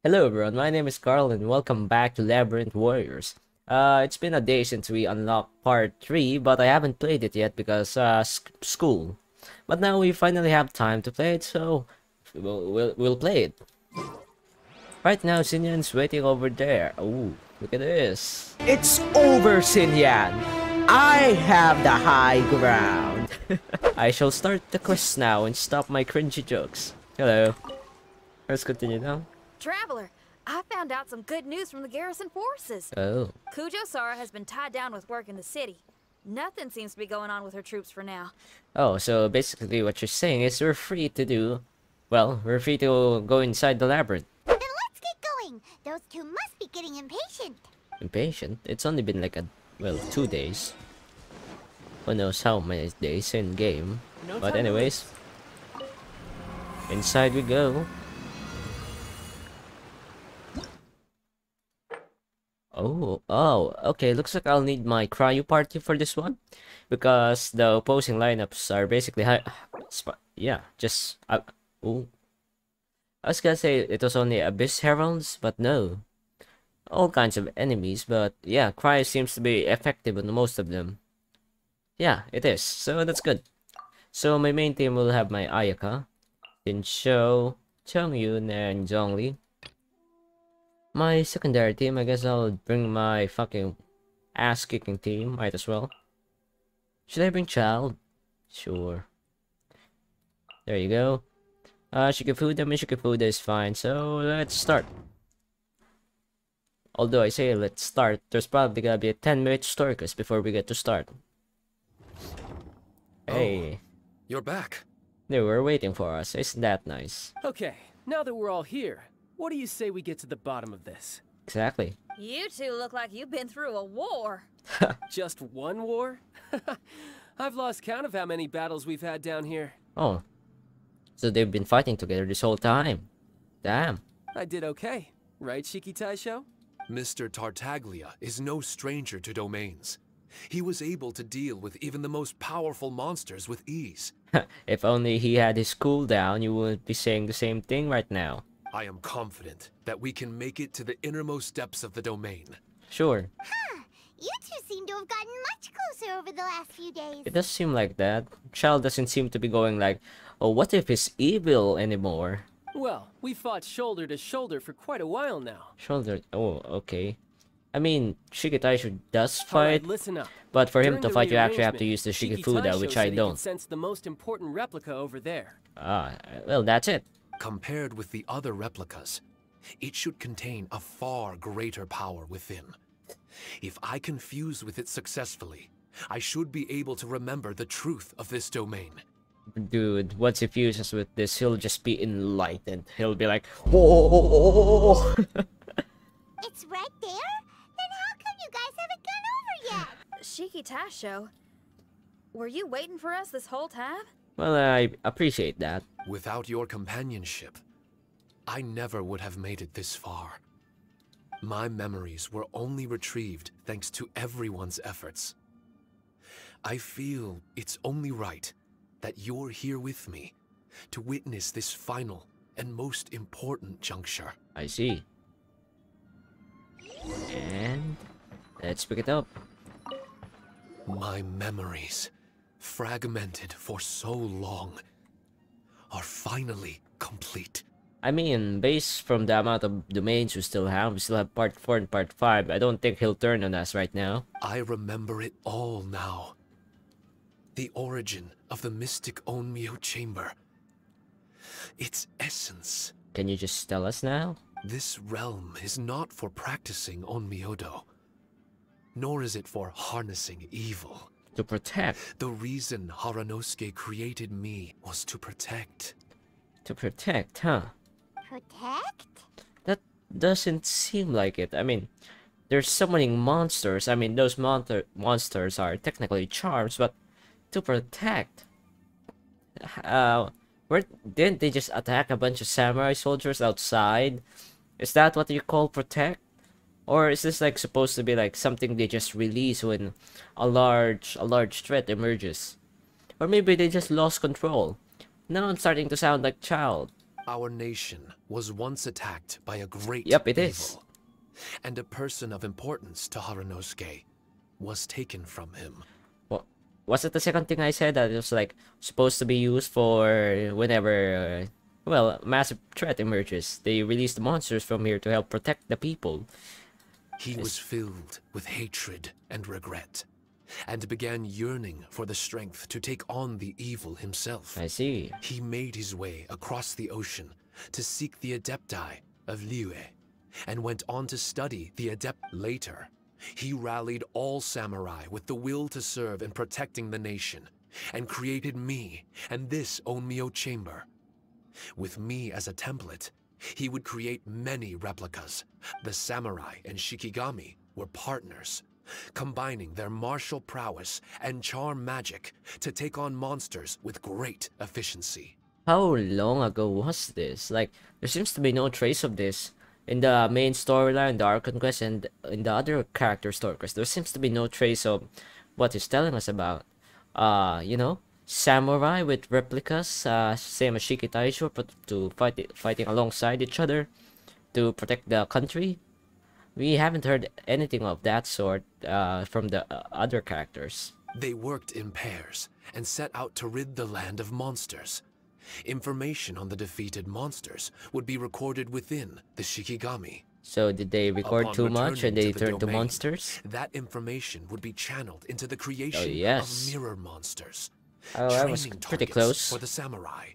Hello everyone, my name is Carl and welcome back to Labyrinth Warriors. It's been a day since we unlocked part 3, but I haven't played it yet because school. But now we finally have time to play it, so we'll play it. Right now, Xinyan's waiting over there. Ooh, look at this. It's over, Xinyan! I have the high ground! I shall start the quest now and stop my cringy jokes. Hello. Let's continue now. Traveler, I found out some good news from the garrison forces. Oh. Kujo-Sara has been tied down with work in the city. Nothing seems to be going on with her troops for now. Oh, so basically what you're saying is we're free to do... Well, we're free to go inside the labyrinth. Then let's get going. Those two must be getting impatient. Impatient? It's only been like 2 days. Who knows how many days in game. But anyways, inside we go. Oh, okay, looks like I'll need my cryo party for this one. Because the opposing lineups are basically ooh. I was gonna say it was only Abyss Heralds, but no. All kinds of enemies, but yeah, cryo seems to be effective on most of them. Yeah, it is, so that's good. So my main team will have my Ayaka, Taishou, Onmyou, and Zhongli. My secondary team, I guess I'll bring my fucking ass-kicking team, might as well. Should I bring Childe? Sure. There you go. Shikifuda is fine, so let's start. Although I say let's start, there's probably gonna be a 10-minute story quest before we get to start. Hey. Oh, you're back. They were waiting for us, isn't that nice? Okay, now that we're all here, what do you say we get to the bottom of this? Exactly. You two look like you've been through a war. Just one war? I've lost count of how many battles we've had down here. Oh. So they've been fighting together this whole time. Damn. I did okay, right, Shiki Taishou? Mr. Tartaglia is no stranger to domains. He was able to deal with even the most powerful monsters with ease. If only he had his cooldown, you wouldn't be saying the same thing right now. I am confident that we can make it to the innermost depths of the domain. Sure. Huh. You two seem to have gotten much closer over the last few days. It does seem like that. Childe doesn't seem to be going like, oh, what if he's evil anymore? Well, we fought shoulder to shoulder for quite a while now. Shoulder, oh, okay. I mean, Shiki Taishou does All right, fight, listen up. but for him During to the fight you actually have to rearrangement, use the Shiki Shikifuda, Taishou which said I he don't. could sense the most important replica over there. Ah, well, that's it. Compared with the other replicas, it should contain a far greater power within. If I can fuse with it successfully, I should be able to remember the truth of this domain. Dude, once he fuses with this, he'll just be enlightened. He'll be like, whoa! It's right there? Then how come you guys haven't gone over yet? Shiki Taishou, were you waiting for us this whole time? Well, I appreciate that. Without your companionship, I never would have made it this far. My memories were only retrieved thanks to everyone's efforts. I feel it's only right that you're here with me to witness this final and most important juncture. I see. And let's pick it up. My memories, fragmented for so long, are finally complete. I mean, based from the amount of domains we still have part 4 and part 5. I don't think he'll turn on us right now. I remember it all now. The origin of the mystic Onmyou chamber. Its essence. Can you just tell us now? This realm is not for practicing Onmyodo, nor is it for harnessing evil. To protect. The reason Haranosuke created me was to protect. To protect, huh? Protect? That doesn't seem like it. I mean, there's summoning monsters. I mean, those monsters are technically charms, but to protect. Didn't they just attack a bunch of samurai soldiers outside? Is that what you call protect? Or is this like supposed to be like something they just release when a large threat emerges? Or maybe they just lost control. Now I'm starting to sound like Childe. Our nation was once attacked by a great Yep, it evil, is. and a person of importance to Haranosuke was taken from him. What was it the second thing I said that it was like supposed to be used for whenever well, a massive threat emerges. They release the monsters from here to help protect the people. He was filled with hatred and regret, and began yearning for the strength to take on the evil himself. I see. He made his way across the ocean to seek the Adepti of Liyue, and went on to study the Adept. Later, he rallied all samurai with the will to serve in protecting the nation, and created me and this Onmyou chamber. With me as a template, he would create many replicas. The samurai and Shikigami were partners, combining their martial prowess and charm magic to take on monsters with great efficiency. How long ago was this? Like, there seems to be no trace of this in the main storyline, the Archon Quest, and in the other character story quest. There seems to be no trace of what he's telling us about. You know, samurai with replicas, same as Shiki Taishou, to fighting alongside each other to protect the country. We haven't heard anything of that sort from the other characters. They worked in pairs and set out to rid the land of monsters. Information on the defeated monsters would be recorded within the Shikigami. So did they record Upon too much and they returning to the turned to domain, monsters? That information would be channeled into the creation yes. of mirror monsters. Oh, I was Training pretty targets close. for the samurai.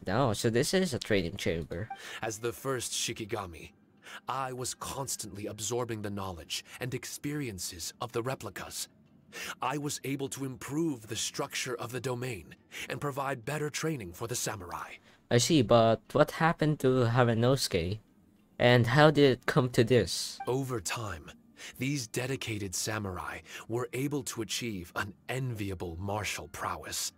No, so this is a training chamber. As the first Shikigami, I was constantly absorbing the knowledge and experiences of the replicas. I was able to improve the structure of the domain and provide better training for the samurai. I see, but what happened to Haranosuke? And how did it come to this? Over time, these dedicated samurai were able to achieve an enviable martial prowess.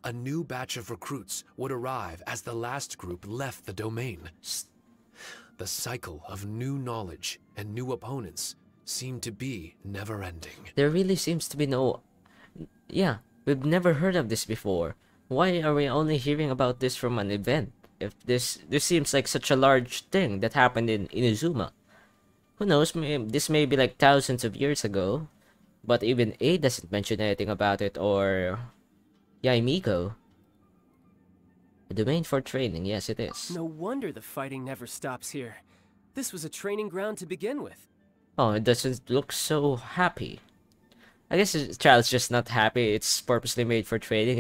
A new batch of recruits would arrive as the last group left the domain. The cycle of new knowledge and new opponents seemed to be never-ending. There really seems to be no... Yeah, we've never heard of this before. Why are we only hearing about this from an event? If this seems like such a large thing that happened in Inazuma. Who knows, this may be like thousands of years ago. But even A doesn't mention anything about it, or... Yeah, Miko. A domain for training, yes it is. No wonder the fighting never stops here. This was a training ground to begin with. Oh, it doesn't look so happy. I guess the child's just not happy. It's purposely made for training.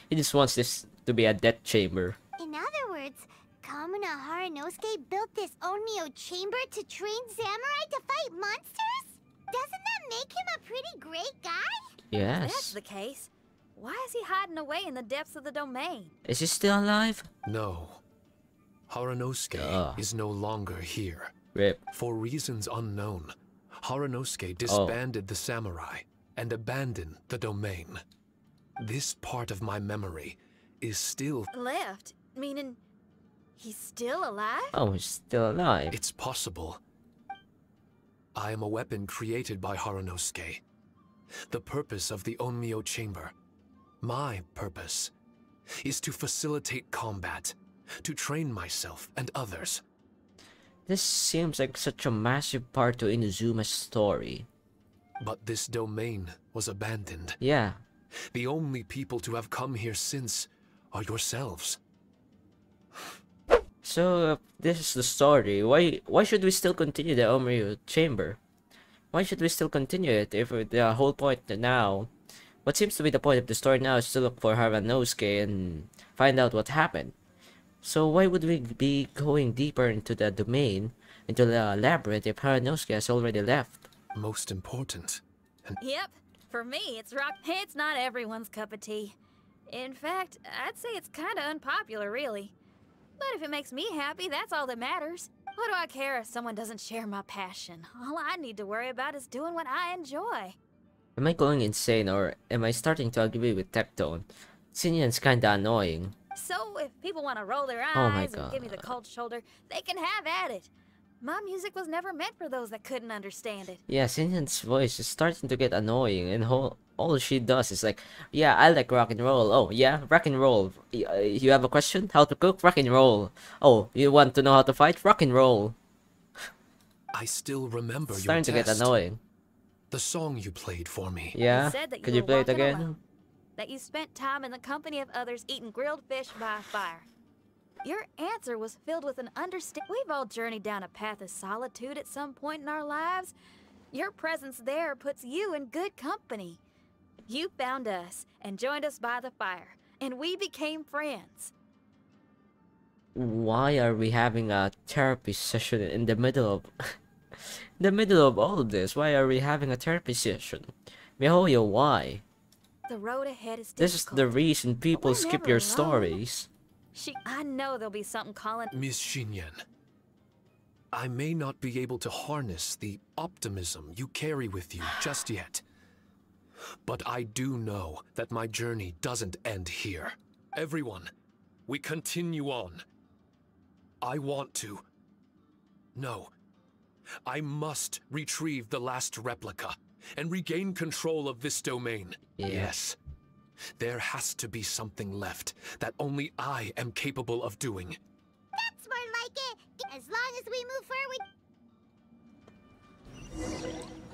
He just wants this to be a death chamber. In other words, Kamuna Haranosuke built this Onmyou chamber to train samurai to fight monsters? Doesn't that make him a pretty great guy? If that's Yes. the case, why is he hiding away in the depths of the domain? Is he still alive? No. Haranosuke is no longer here. Rip. For reasons unknown, Haranosuke disbanded the samurai and abandoned the domain. This part of my memory is still... Left? Meaning he's still alive? Oh, he's still alive. It's possible. I am a weapon created by Haranosuke. The purpose of the Onmyou chamber, my purpose, is to facilitate combat, to train myself and others. This seems like such a massive part to Inuzuma's story. But this domain was abandoned. Yeah. The only people to have come here since are yourselves. So, if this is the story, why should we still continue the Onmyou chamber? Why should we still continue it if the whole point now... What seems to be the point of the story now is to look for Haranosuke and find out what happened. So why would we be going deeper into the domain, into the labyrinth, if Haranosuke has already left? Most important. Yep. For me, it's rock. It's not everyone's cup of tea. In fact, I'd say it's kind of unpopular, really. But if it makes me happy, that's all that matters. What do I care if someone doesn't share my passion? All I need to worry about is doing what I enjoy. Am I going insane, or am I starting to agree with Tectone? Xinyan's kinda annoying. So if people want to roll their Oh my eyes and give me the God. cold shoulder, they can have at it. My music was never meant for those that couldn't understand it. Yeah, Xinyan's voice is starting to get annoying, and all she does is like, yeah, I like rock and roll. Oh, yeah, rock and roll. You have a question? How to cook? Rock and roll. Oh, you want to know how to fight? Rock and roll. I still remember It's your starting to get test. annoying. The song you played for me. Yeah? It said that Could you you were play it walking again? alone, that you spent time in the company of others eating grilled fish by a fire. Your answer was filled with an understanding. We've all journeyed down a path of solitude at some point in our lives. Your presence there puts you in good company. You found us and joined us by the fire, and we became friends. Why are we having a therapy session in the middle of in the middle of all of this? Why are we having a therapy session? Mihoyo, why? The road ahead is difficult. This is the reason people we're skip never your alone. stories. I know there'll be something calling. Miss Xinyan, I may not be able to harness the optimism you carry with you just yet. But I do know that my journey doesn't end here. Everyone, we continue on. I want to. No. I must retrieve the last replica and regain control of this domain. Yeah. Yes. There has to be something left that only I am capable of doing. That's more like it. As long as we move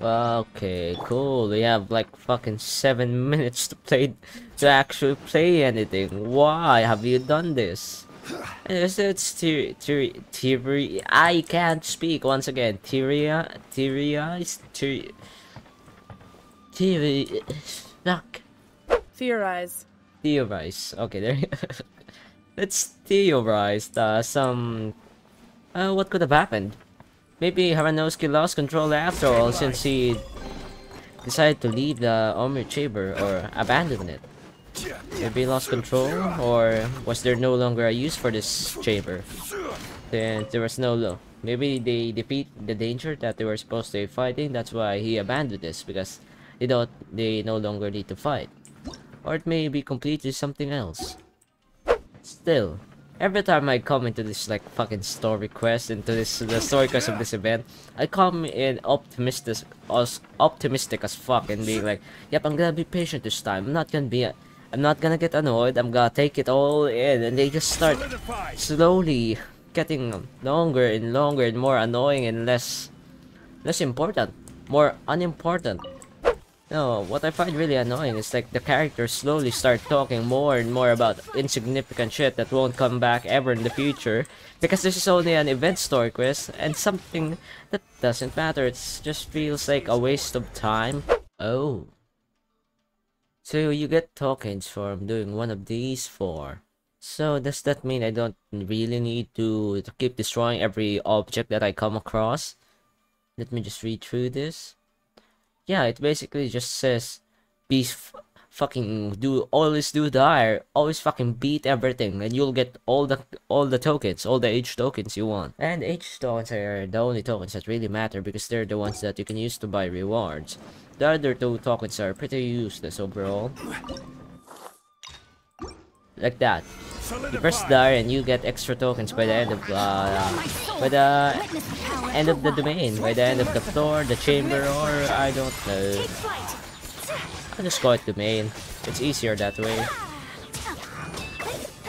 forward. Okay, cool. We have like fucking 7 minutes to actually play anything. Why have you done this? It's theory. I can't speak once again. Theory. Fuck. Theorize. Theorize. Okay, there. Let's theorize. What could have happened? Maybe Haranowski lost control after all, since he decided to leave the Onmyou chamber or abandon it. Maybe he lost control, or was there no longer a use for this chamber? Then there was maybe they defeat the danger that they were supposed to be fighting. That's why he abandoned this, because they no longer need to fight. Or it may be completely something else. Still, every time I come into this like fucking story quest, the story quest of this event, I come in optimistic as fuck and being like, yep, I'm gonna be patient this time. I'm not gonna get annoyed. I'm gonna take it all in, and they just start slowly getting longer and longer and more annoying and less important, more unimportant. No, what I find really annoying is like the characters slowly start talking more and more about insignificant shit that won't come back ever in the future, because this is only an event story quest and something that doesn't matter. It just feels like a waste of time. Oh. So you get tokens from doing one of these 4. So does that mean I don't really need to keep destroying every object that I come across? Let me just read through this. Yeah, it basically just says, always do dire, always fucking beat everything, and you'll get all the tokens, all the H tokens you want. And H tokens are the only tokens that really matter, because they're the ones that you can use to buy rewards. The other 2 tokens are pretty useless overall. Like that. You press dire and you get extra tokens by the end of the domain, by the end of the floor, the chamber, or I don't know. I'll just call it domain. It's easier that way.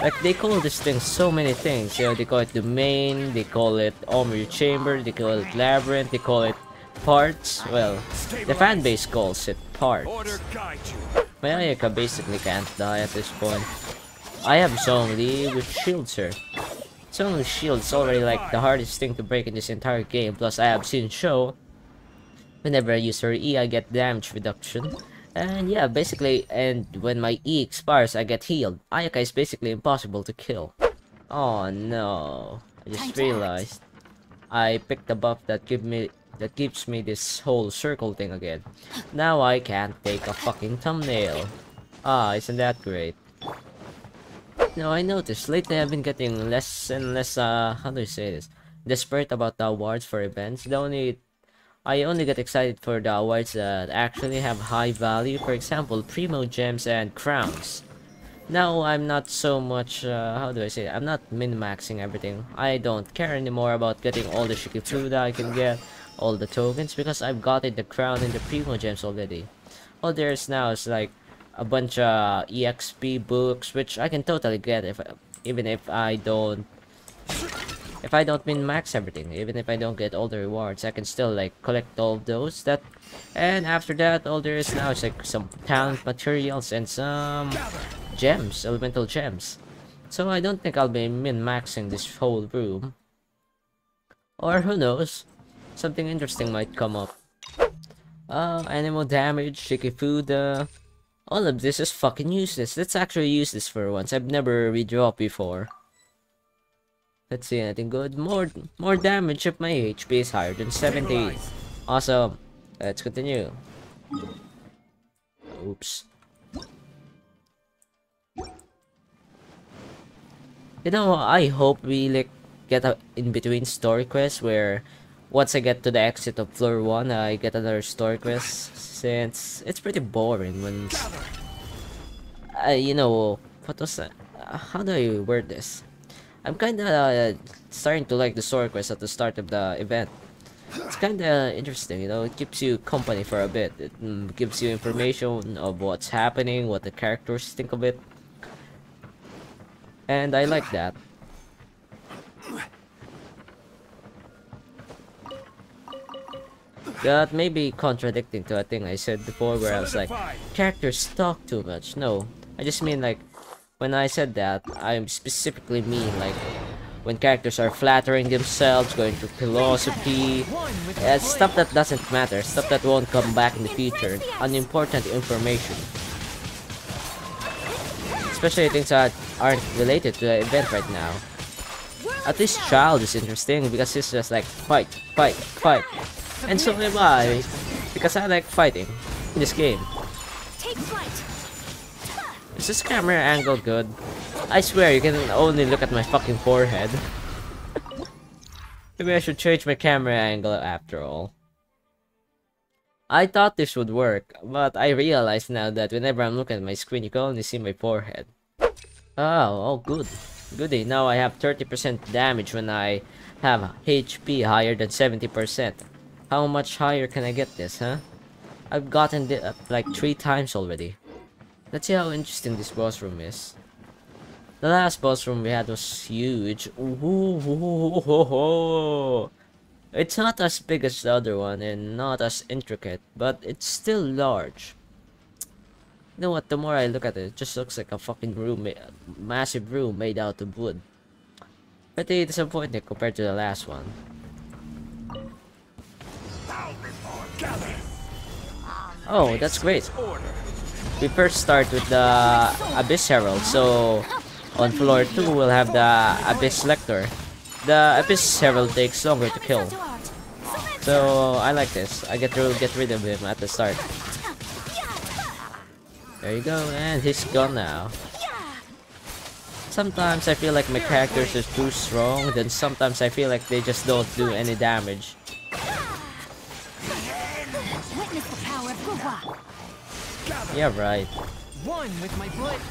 Like, they call this thing so many things. You know, they call it domain, they call it Onmyou chamber, they call it Labyrinth, they call it parts. Well, the fanbase calls it parts. My Ayaka basically can't die at this point. I have Zhongli with shields her. Zhongli's shield is already like the hardest thing to break in this entire game, plus I have Xinyan. Whenever I use her E, I get damage reduction. And yeah, basically, and when my E expires, I get healed. Ayaka is basically impossible to kill. Oh no, I just realized I picked a buff that gives me this whole circle thing again. Now I can't take a fucking thumbnail. Ah, isn't that great? No, I noticed lately I've been getting less and less, how do you say this? Desperate about the awards for events. I only get excited for the awards that actually have high value. For example, Primo Gems and Crowns. Now I'm not so much, how do I say it? I'm not min-maxing everything. I don't care anymore about getting all the Shiki food I can get, all the tokens, because I've gotten the crown and the Primo gems already. All there is now is like a bunch of EXP books, which I can totally get even if I don't min-max everything, even if I don't get all the rewards, I can still like collect all of those. And after that, all there is now is like some talent materials and some gems, elemental gems. So I don't think I'll be min-maxing this whole room. Or who knows, something interesting might come up. Animal damage, Shiki food, all of this is fucking useless. Let's actually use this for once. I've never redraw before. Let's see, anything good? More damage if my HP is higher than 78. Awesome. Let's continue. Oops. You know, I hope we like get a in-between story quest where once I get to the exit of floor 1, I get another story quest, since it's pretty boring when you know, what was that? How do I word this? I'm kinda starting to like the story quest at the start of the event. It's kinda interesting, you know, it keeps you company for a bit. It gives you information of what's happening, what the characters think of it. And I like that. That may be contradicting to a thing I said before where I was like, characters talk too much. No, I just mean like, when I said that, I specifically mean like, when characters are flattering themselves, going through philosophy, stuff that doesn't matter, stuff that won't come back in the future, unimportant information. Especially things that aren't related to the event right now. At least Childe is interesting because he's just like, fight, fight, fight. And so am I, because I like fighting in this game. Take flight. Is this camera angle good? I swear you can only look at my fucking forehead. Maybe I should change my camera angle after all. I thought this would work, but I realize now that whenever I'm looking at my screen, you can only see my forehead. Oh, good. Goody, now I have 30% damage when I have HP higher than 70%. How much higher can I get this, huh? I've gotten it like 3 times already. Let's see how interesting this boss room is. The last boss room we had was huge. Ooh, it's not as big as the other one and not as intricate, but it's still large. You know what, the more I look at it, it just looks like a fucking room, massive room made out of wood. Pretty disappointing compared to the last one. Oh, that's great. We first start with the Abyss Herald, so on floor 2 we'll have the Abyss Lector. The Abyss Herald takes longer to kill, so I like this. I get to get rid of him at the start. There you go, and he's gone now. Sometimes I feel like my characters are too strong, then sometimes I feel like they just don't do any damage. Yeah, right. One with my blood.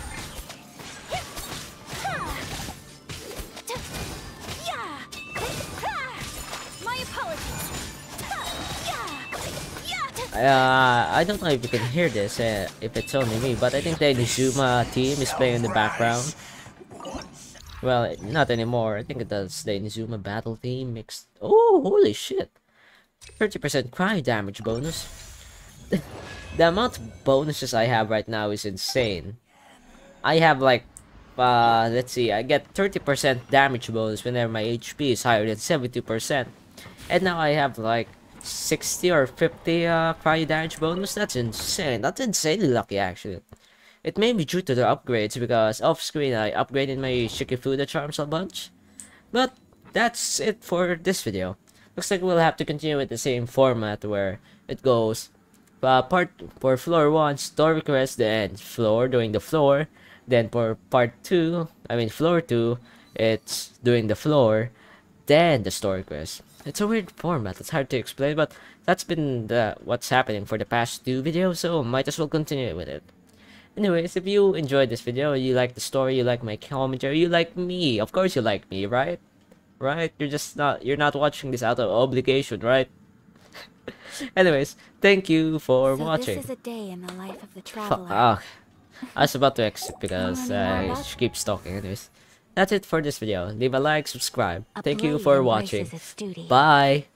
My apologies. I don't know if you can hear this, if it's only me, but I think the Inazuma team is playing in the background. Well, not anymore. I think it does. The Inazuma battle theme mixed. Oh, holy shit! 30% cry damage bonus. The amount of bonuses I have right now is insane. I have like, let's see, I get 30% damage bonus whenever my HP is higher than 72%. And now I have like 60 or 50 cry damage bonus. That's insane. That's insanely lucky actually. It may be due to the upgrades because off screen I upgraded my Shikifuda charms a bunch. But that's it for this video. Looks like we'll have to continue with the same format where it goes for floor 1 story quest, then floor doing the floor, then for floor 2 it's doing the floor, then the story quest. It's a weird format, it's hard to explain, but that's been what's happening for the past 2 videos, so might as well continue with it. Anyways, if you enjoyed this video, you like the story, you like my commentary, you like me. Of course you like me, right? Right? You're not watching this out of obligation, right? Anyways, thank you for watching. This is a day in the life of the Fuck. traveler. I was about to exit because she keeps talking. Anyways, that's it for this video. Leave a like, subscribe. Thank you for watching. Bye.